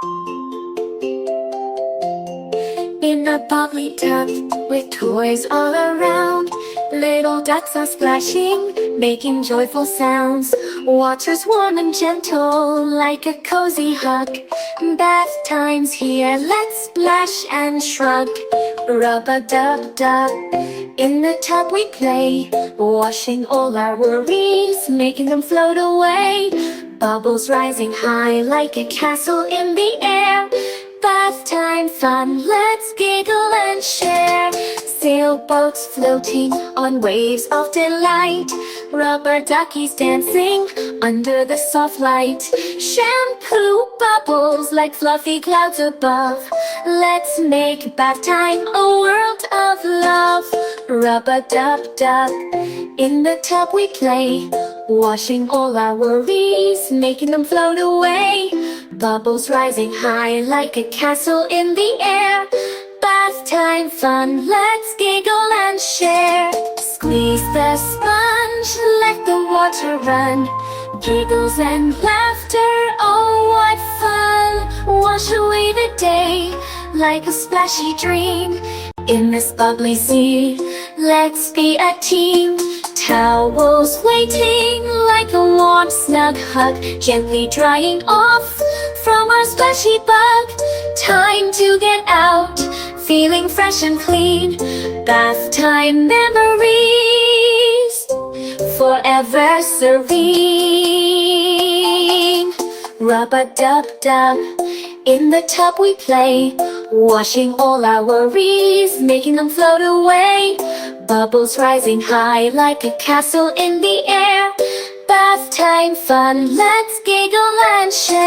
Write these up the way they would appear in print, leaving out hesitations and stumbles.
In a bubbly tub with toys all around, little ducks are splashing, making joyful sounds. Water's warm and gentle, like a cozy hug. Bath time's here, let's splash and shrug. Rub-a-dub-dub, in the tub we play, washing all our worries, making them float away. Bubbles rising high like a castle in the air. Bath time fun, let's giggle and share. Sailboats floating on waves of delight. Rubber duckies dancing under the soft light. Shampoo bubbles like fluffy clouds above. Let's make bath time a world of love. Rub-a-dub-dub, in the tub we play, washing all our worries, making them float away. Bubbles rising high like a castle in the air. Bath time fun, let's giggle and share. Squeeze the sponge, let the water run. Giggles and laughter, oh what fun. Wash away the day like a splashy dream. In this bubbly sea, let's be a team. Towels waiting like a warm snug hug, gently drying off from our splashy bug. Time to get out, feeling fresh and clean. Bath time memories, forever serene. Rub-a-dub-dub, in the tub we play, washing all our worries, making them float away. Bubbles rising high like a castle in the air. Bath time fun, let's giggle and share.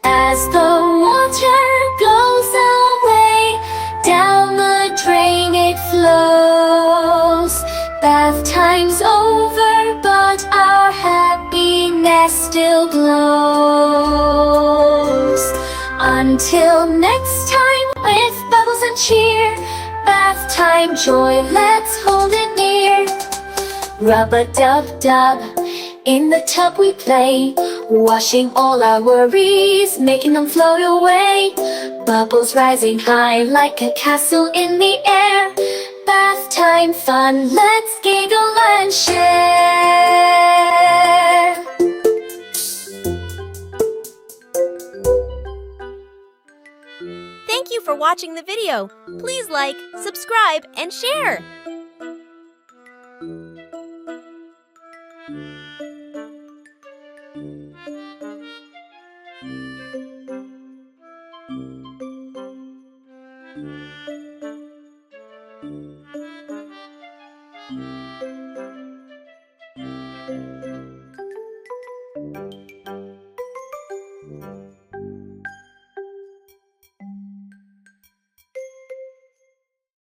As the water goes away, down the drain it flows. Bath time's over, but our happiness still glows. Until next time, with bubbles and cheer, bath time joy, let's hold it near. Rub-a-dub-dub, in the tub we play, washing all our worries, making them float away. Bubbles rising high like a castle in the air. Bath time fun, let's giggle and share. Thank you for watching the video. Please like, subscribe, and share.